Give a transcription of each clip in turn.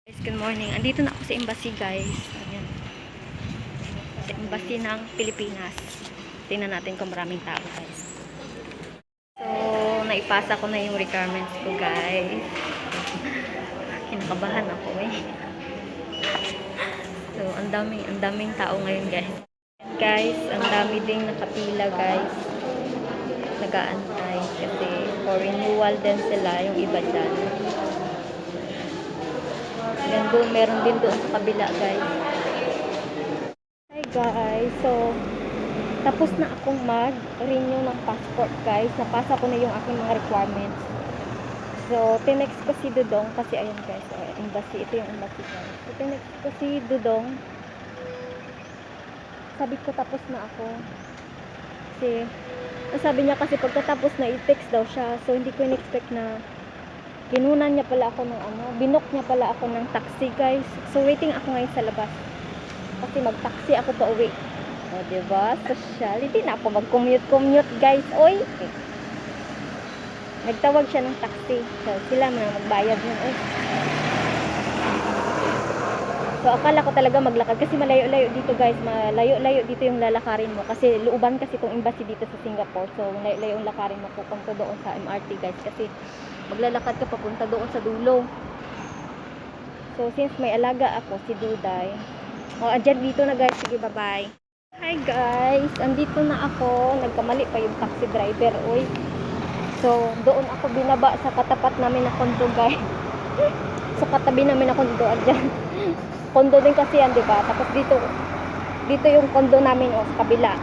Guys, good morning. Andito na ako sa embassy, guys. Ayan. Sa embassy ng Pilipinas. Tingnan natin kung maraming tao, guys. So, naipasa ko na yung requirements ko, guys. Kinakabahan ako, eh. So, ang daming tao ngayon, guys. And guys, ang dami ding nakapila, guys. Nagaantay kasi for renewal din sila yung iba dyan. Then doon, meron din doon sa kabila, guys. Hi guys, so tapos na akong mag-renew ng passport, guys. Napasa ko na yung aking mga requirements. So, tinext ko si Dudong kasi ayun guys, embassy, ito yung embassy, guys. So, tinext ko si Dudong. Sabi ko tapos na ako. Kasi sabi niya kasi pagkatapos na i-text daw siya. So, hindi ko in-expect na kinunan niya pala ako ng binook niya pala ako ng taxi, guys. So, waiting ako ngayon sa labas. Kasi mag-taxi ako pa uwi. O, diba? Social. Hindi na ako mag-commute, guys. Oy! Nagtawag siya ng taxi. So, sila na magbayad yun. Oy. So, akala ko talaga maglakad. Kasi malayo-layo dito, guys. Malayo-layo dito yung lalakarin mo. Kasi looban kasi itong embassy dito sa Singapore. So, malayo yung lakarin mo pupunta doon sa MRT, guys. Kasi maglalakad ka papunta doon sa dulo. So, since may alaga ako, si Duday. O, andyan dito na, guys. Sige, bye-bye. Hi, guys. Andito na ako. Nagkamali pa yung taxi driver. Uy. So, doon ako binaba sa katapat namin na kondo, guys. So, katabi namin na kondo. Andyan. Kondo din kasi yan, diba? Tapos dito yung kondo namin, o, sa kabila.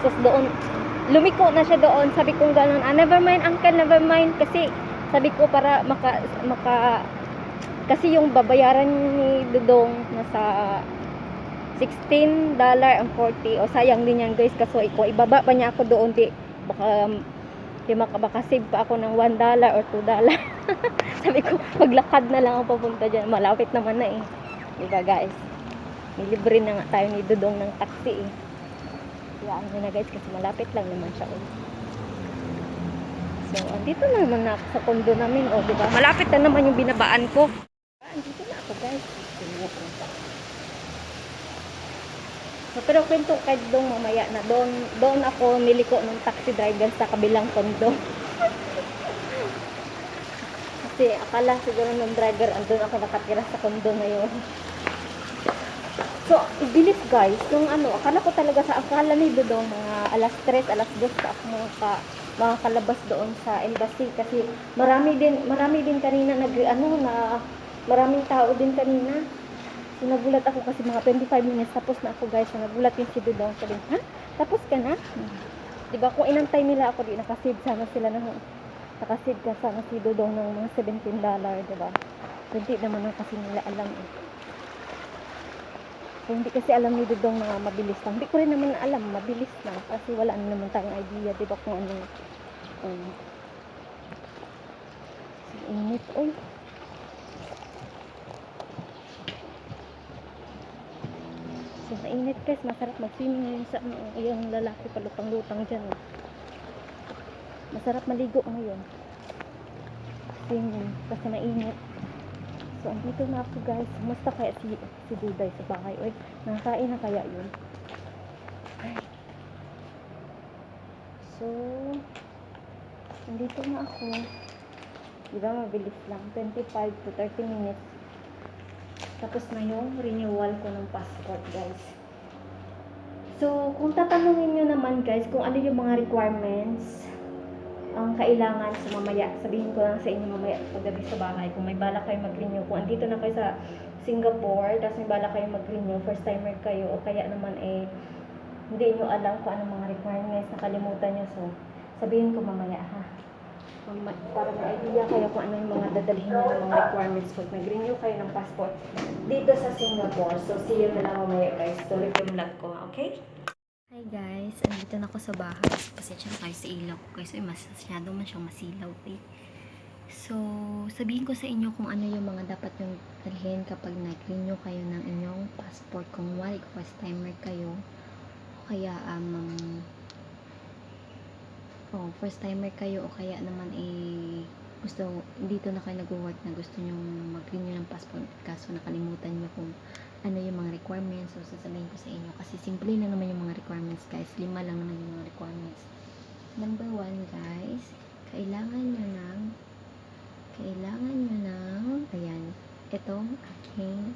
So, doon, lumiko na siya doon. Sabi ko gano'n, never mind, uncle, never mind. Kasi, sabi ko para kasi yung babayaran ni Dudong nasa $16.40. O, sayang din yan, guys. Kaso, ibaba pa niya ako doon. Baka save pa ako ng $1 or $2. Sabi ko, maglakad na lang ako papunta dyan. Malapit naman na, eh. Diba, guys? Nilibre na nga tayo ni Dudong ng taxi, eh. Kayaan nyo na, guys, kasi malapit lang naman siya, eh. So, andito na naman ako sa kondo namin, o, diba? Malapit na naman yung binabaan ko. Andito na ako, guys. So, pero kwento kay Dong mamaya na doon ako niliko ng taxi driver sa kabilang kondo. Kasi akala siguro ng driver andun ako nakatira sa kondo na yun. So, i-believe, guys, yung akala ni Dodong mga alas 3, alas 2 pa ako mga kalabas doon sa embassy kasi marami din kanina maraming tao din kanina. So, nagulat ako kasi mga 25 minutes tapos na ako, guys. So, nagulat yung si Dudong. Sabi, ha? Tapos ka na? Diba, kung inantay nila ako, di nakasid sana sila nakasid ka sana si Dudong ng mga $17, diba? So, hindi naman kasi nila alam, eh. So, hindi kasi alam ni Dudong na mabilis lang. Hindi ko rin naman alam, mabilis lang. Kasi wala naman tayong idea, diba, kung ano. Init, oy. So, mainit, guys. Masarap mag-swimming ngayon sa yung lalaki palutang-lutang dyan. Masarap maligo ngayon. Swimming. Kasi mainit. So, andito na ako, guys. Musta kaya si Duday sa bahay? Uy, nakakain na kaya yun? Ay. So, andito na ako. Diba, mabilis lang. 25 to 30 minutes. Tapos na yung renewal ko ng passport, guys. So, kung tatanungin nyo naman, guys, kung ano yung mga requirements ang kailangan sa mamaya, sabihin ko lang sa inyo mamaya paggabi sa bahay, kung may bala kayo mag-renew, kung andito na kayo sa Singapore, tapos may bala kayo mag-renew, first timer kayo, o kaya naman hindi nyo alam kung anong mga requirements, nakalimutan nyo, so sabihin ko mamaya, ha, para may idea kayo kung ano yung mga dadalhin nyo ng mga requirements pag nag-renew kayo ng passport dito sa Singapore. So, see you na lang mamaya, guys. Tuloy ko yung vlog ko, okay? Hi guys, andito na ako sa bahay. Pasensya na kayo sa ilaw ko, guys. Masyado man siyang masilaw, eh. So, sabihin ko sa inyo kung ano yung mga dapat yung dalhin kapag nag-renew kayo ng inyong passport. Kung first timer kayo, kaya first timer kayo, o kaya naman dito na kayo nag-work na gusto nyo mag-renew ng passport, kaso nakalimutan nyo kung ano yung mga requirements, so sasabihin ko sa inyo, kasi simple lang naman yung mga requirements guys, 5 lang naman yung mga requirements. Number 1 guys, kailangan nyo ng ayan, itong aking,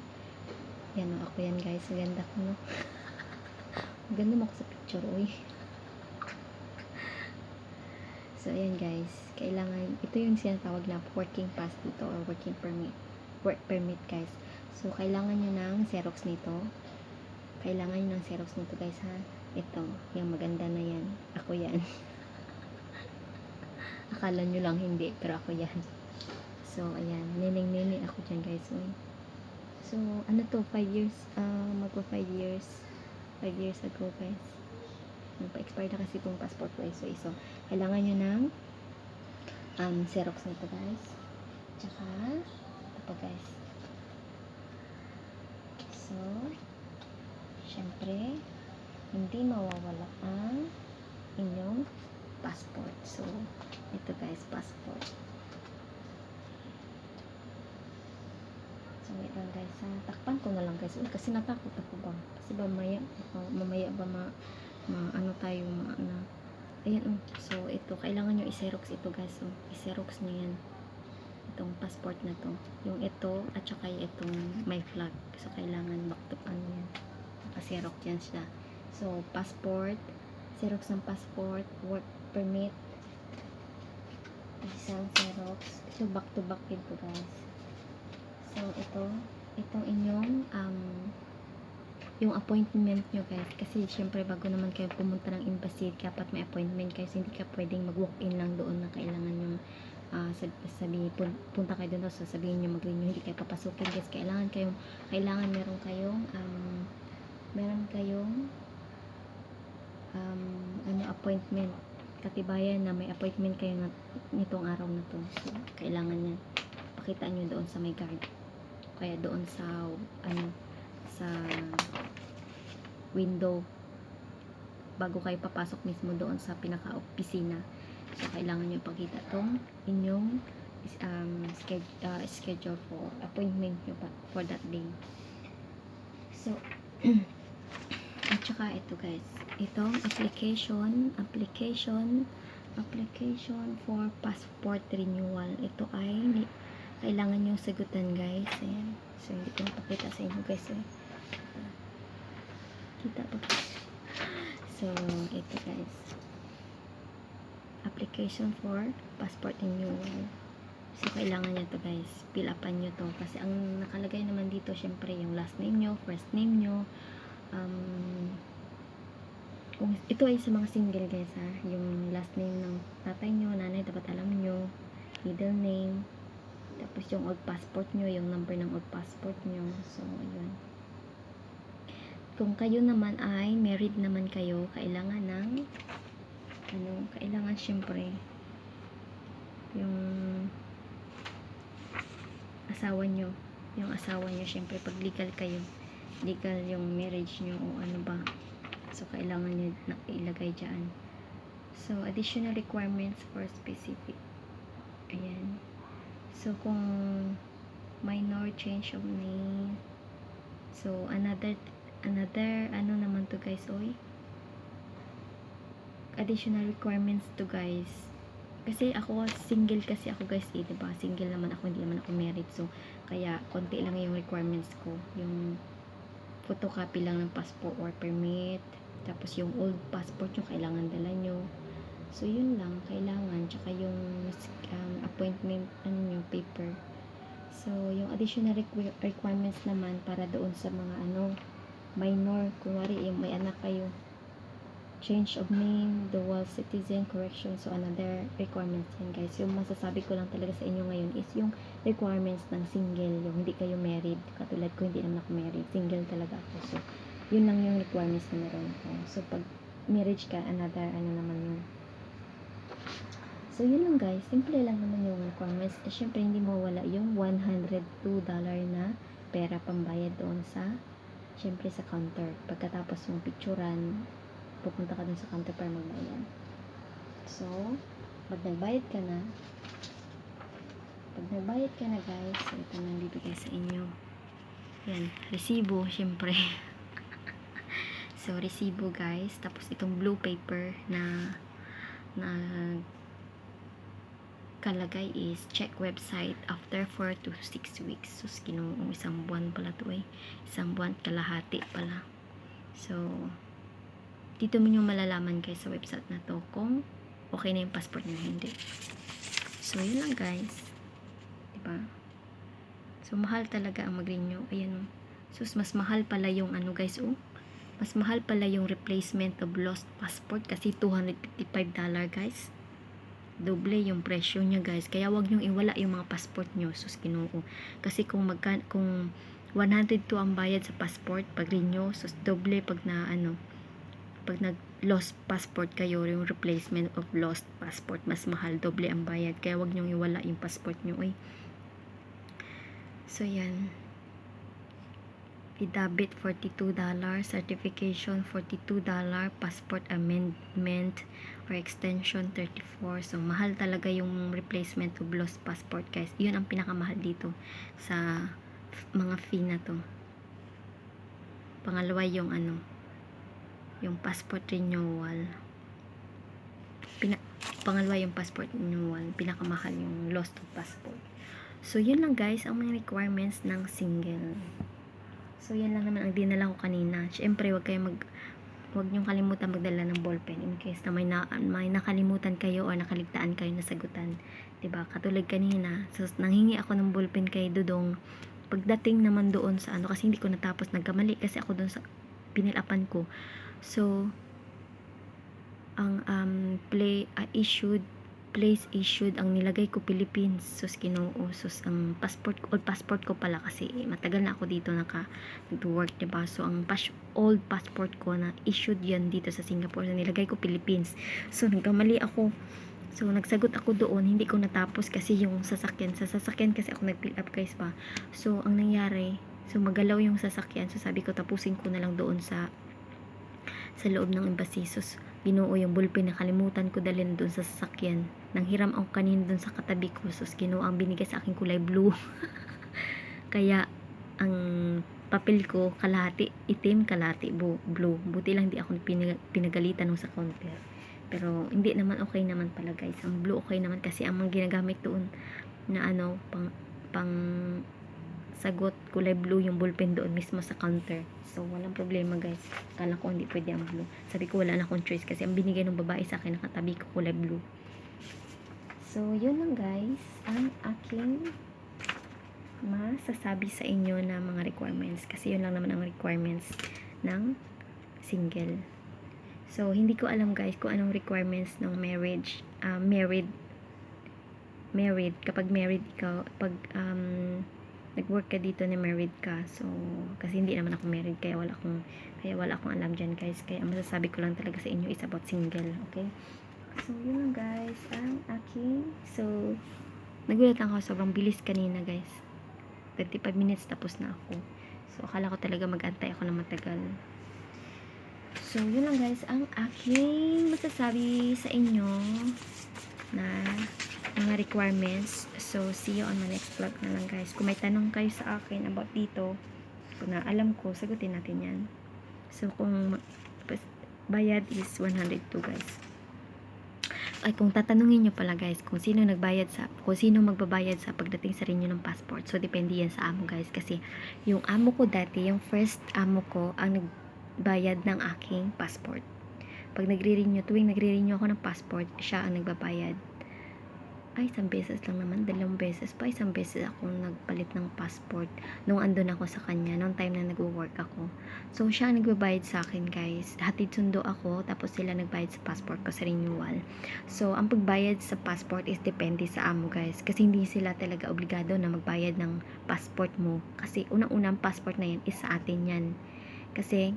yan o, ako yan guys, maganda ko no. Maganda mo ako sa picture, uy. So, ayan guys, kailangan, ito yung sinatawag na working pass dito or working permit. Work permit guys. So, kailangan nyo ng Xerox nito. Kailangan nyo ng Xerox nito guys ha. Ito, yung maganda na yan. Ako yan. Akala nyo lang hindi, pero ako yan. So, ayan, nining ako dyan guys. So, ano to, 5 years, magpo 5 years. 5 years ago guys. Nagpa-expire na kasi itong passport ko. So, kailangan nyo ng Xerox nito guys. Tsaka, ito guys. So, syempre, hindi mawawala ang inyong passport. So, ito guys, passport. So, wait lang guys. Takpan ko na lang guys. Kasi natakot ako ba? Kasi ba mamaya ba ano tayo ayan so ito kailangan nyo i-xerox ito guys, so i-xerox nyo yan, itong passport na to, yung ito at saka itong my flag, so kailangan back to ano yan, naka-xerox yan siya. So passport, xerox ng passport, work permit, isang xerox, ito back to back ito guys. So itong inyong yung appointment nyo guys, kasi syempre bago naman kayo pumunta ng embassy, dapat may appointment kayo, so hindi ka pwedeng mag-walk-in lang doon na kailangan yung punta kayo doon, so sabihin nyo mag-renew, hindi kayo papasukin guys. Kailangan meron kayong appointment, katibayan na may appointment kayo nitong araw na to. So kailangan yan pakita nyo doon sa may guard, kaya doon sa sa window bago kayo papasok mismo doon sa pinaka-opisina. So kailangan nyo ipakita tong inyong schedule for appointment nyo for that day. So at saka ito guys, itong application for passport renewal, ito ay kailangan nyo sagutan guys. Ayan. So hindi ko mapakita sa inyo guys kita pa. So ito guys, application for passport renewal. So kailangan nyo to guys, fill upan nyo to, kasi ang nakalagay naman dito syempre yung last name nyo, first name nyo, kung ito ay sa mga single guys ha, yung last name ng tatay nyo, nanay, dapat alam nyo, middle name, tapos yung old passport nyo, yung number ng old passport nyo. So ayun, kung kayo naman ay married naman kayo, kailangan ng kailangan syempre yung asawa nyo syempre pag legal kayo, legal yung marriage nyo o ano ba, so kailangan nyo na ilagay dyan. So additional requirements for specific, ayan. So kung minor change of name, so another ano naman to guys, additional requirements to guys, kasi ako single kasi ako guys diba, single naman ako, hindi naman ako married, so kaya konti lang yung requirements ko, yung photocopy lang ng passport or permit, tapos yung old passport yung kailangan dala nyo, so yun lang kailangan, tsaka yung appointment paper. So yung additional requirements naman para doon sa mga minor, kunwari yung may anak kayo, change of name, dual citizen, correction, so another requirements yan guys. Yung masasabi ko lang talaga sa inyo ngayon is yung requirements ng single, yung hindi kayo married, katulad ko hindi naman ako married, single talaga ako, so yun lang yung requirements na meron ko. So pag marriage ka, another naman yun. So yun lang guys, simple lang naman yung requirements. Syempre hindi mawala yung $102 na pera pambayad doon sa syempre sa counter. Pagkatapos mong picturean, pupunta ka dun sa counter para magbayad. So, pag nagbayad ka na, pag nagbayad ka na guys, so ito nang bibigay sa inyo. Yan, resibo, syempre. So, resibo guys. Tapos itong blue paper na kalagay is check website after 4 to 6 weeks. So, kinuong isang buwan pala to eh. Isang buwan kalahati pala. So, dito mo nyo malalaman guys sa website na to kung okay na yung passport nyo, hindi. So, yun lang guys. Diba? So, mahal talaga ang mag-renew. Ayan o. So, mas mahal pala yung ano guys, oh. Mas mahal pala yung replacement of lost passport kasi $255 guys. Doble yung presyo niya guys. Kaya wag niyong iwala yung mga passport niyo. Sus, Ginoo. Kasi kung 102 ang bayad sa passport pag renew, sus doble pag nag lost passport kayo, yung replacement of lost passport, mas mahal, doble ang bayad. Kaya wag niyong iwala yung passport niyo, oy. So yan. I-debit $42, certification $42, passport amendment or extension $34. So mahal talaga yung replacement of lost passport guys. Yun ang pinakamahal dito sa mga fee na to. Pangalawa yung yung passport renewal. Pangalawa yung passport renewal, pinakamahal yung lost of passport. So yun lang guys ang mga requirements ng single. So, yan lang naman ang dinala ko kanina. Siyempre, wag niyong kalimutan magdala ng ballpen in case na may nakalimutan kayo o nakaligtaan kayo na sagutan. 'Di ba? Katulad kanina, so, nanghingi ako ng ballpen kay Dudong. Pagdating naman doon sa kasi hindi ko natapos, nagkamali kasi ako doon sa pinilapan ko. So, ang place issued ang nilagay ko Philippines. Sus, Ginoo. Sus, ang old passport ko pala kasi matagal na ako dito nag-work, diba? So ang old passport ko na issued yan dito sa Singapore, na nilagay ko Philippines. So nagkamali ako. So nagsagot ako doon, hindi ko natapos kasi yung sa sasakyan kasi ako nag-fill up guys pa. So ang nangyari, so magalaw yung sasakyan. So sabi ko tapusin ko na lang doon sa loob ng embassy. So Ginoo, yung ballpen nakalimutan ko dalhin doon sa sasakyan. Nanghiram ako kanina doon sa katabi ko. So Ginoo, ang binigay sa akin kulay blue. Kaya ang papel ko kalahati itim, kalahati blue. Buti lang di ako pinagalitan nung sa counter. Pero hindi naman, okay naman pala guys. Ang blue okay naman kasi ang mga ginagamit doon na pang sagot kulay blue yung ballpen doon mismo sa counter. So walang problema guys. Kala ko hindi pwede ang blue. Sabi ko wala na akong choice kasi ang binigay ng babae sa akin nakatabi ko kulay blue. So yun lang guys ang aking masasabi sa inyo na mga requirements, kasi yun lang naman ang requirements ng single. So hindi ko alam guys kung anong requirements ng married kapag married ikaw, pag nag-work ka dito na married ka. So kasi hindi naman ako married, kaya wala akong alam dyan guys. Kaya ang masasabi ko lang talaga sa inyo is about single. Okay, so yun lang guys ang aking, so nagulat ako, sobrang bilis kanina guys, 35 minutes tapos na ako. So akala ko talaga mag-antay ako ng matagal. So yun lang guys ang aking masasabi sa inyo na mga requirements. So see you on my next vlog na lang guys. Kung may tanong kayo sa akin about dito, kung na alam ko, sagutin natin yan. So kung bayad is 102 guys. Ay, kung tatanungin nyo pala guys kung sino magbabayad sa pagdating sa renew ng passport, so depende yan sa amo guys, kasi yung amo ko dati, yung first amo ko ang nagbayad ng aking passport. Pag tuwing nagre-renew ako ng passport, siya ang nagbabayad. Ay, isang beses lang naman, 2 beses pa, isang beses ako nagpalit ng passport nung andun ako sa kanya, nung time na nagwo-work ako. So siya ang nagbabayad sa akin guys, hatid sundo ako, tapos sila nagbayad sa passport ko sa renewal. So ang pagbayad sa passport is depende sa amo guys, kasi hindi sila talaga obligado na magbayad ng passport mo, kasi unang-unang passport na yan is sa atin yan. Kasi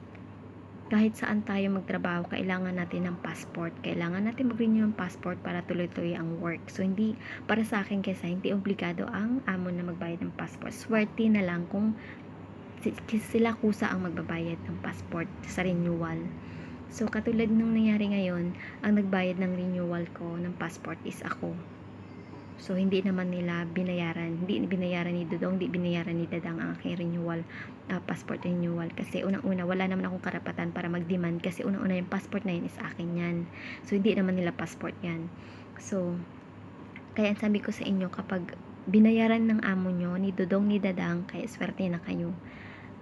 kahit saan tayo magtrabaho, kailangan natin ng passport. Kailangan natin mag-renew ng passport para tuloy-tuloy ang work. So, hindi, para sa akin kasi, hindi obligado ang amo na magbayad ng passport. Swerte na lang kung sila kusa ang magbabayad ng passport sa renewal. So, katulad nung nangyari ngayon, ang nagbayad ng renewal ko ng passport is ako. So, hindi naman nila binayaran. Hindi binayaran ni Dudong, hindi binayaran ni Dadang ang aking renewal, passport renewal. Kasi unang-una, wala naman akong karapatan para mag-demand. Kasi unang-una, yung passport na yun is akin yan. So, hindi naman nila passport yan. So, kaya sabi ko sa inyo, kapag binayaran ng amo nyo, ni Dudong, ni Dadang, kaya swerte na kayo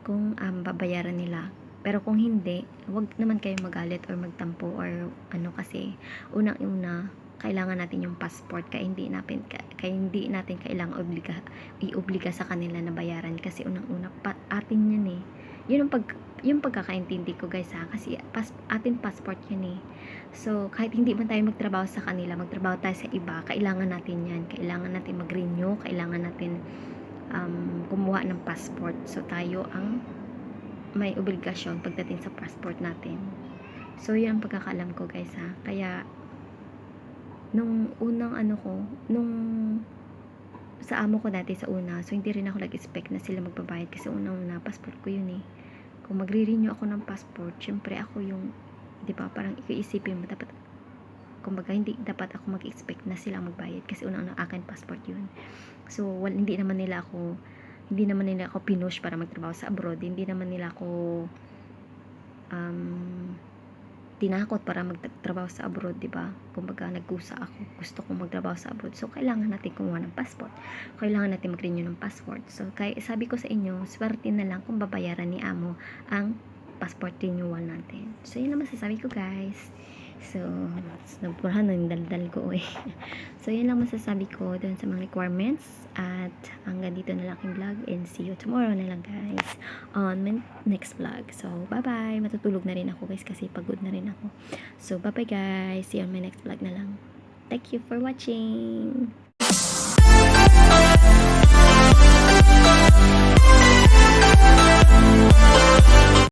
kung babayaran nila. Pero kung hindi, wag naman kayo magalit or magtampo or ano, kasi unang-una kailangan natin yung passport, kaya hindi natin kailangan i-obliga sa kanila na bayaran, kasi unang-una atin yun eh. Yun yung pagkakaintindi ko guys ha, kasi atin passport yun eh. So kahit hindi man tayo magtrabaho sa kanila, magtrabaho tayo sa iba, kailangan natin yan, kailangan natin mag-renew, kailangan natin kumuha ng passport. So tayo ang may obligasyon pagdating sa passport natin. So yun ang pagkakaalam ko guys ha. Kaya nung unang nung sa amo ko dati sa una, so hindi rin ako nag-expect na sila magbabayad, kasi unang-una passport ko yun eh. Kung magre-renew ako ng passport, syempre ako yung, di ba, parang iisipin mo dapat, kumbaga hindi dapat ako mag-expect na sila magbayad, kasi unang-una akin passport yun. So hindi naman nila ako pinush para magtrabaho sa abroad, hindi naman nila ako tinakot para magtrabaho sa abroad, di ba? Kumbaga nagkusa ako, gusto kong magtrabaho sa abroad. So kailangan natin kumuha ng passport. Kailangan natin mag-renew ng passport. So kaya sabi ko sa inyo, swerte na lang kung babayaran ni amo ang passport renewal natin. So yun lang masasabi ko guys. So nagpurahan ng daldal ko eh. So yun lang masasabi ko doon sa mga requirements, at hanggang dito na lang aking vlog, and see you tomorrow na lang guys on my next vlog. So bye bye, matutulog na rin ako guys kasi pagod na rin ako. So bye bye guys, see you on my next vlog na lang. Thank you for watching.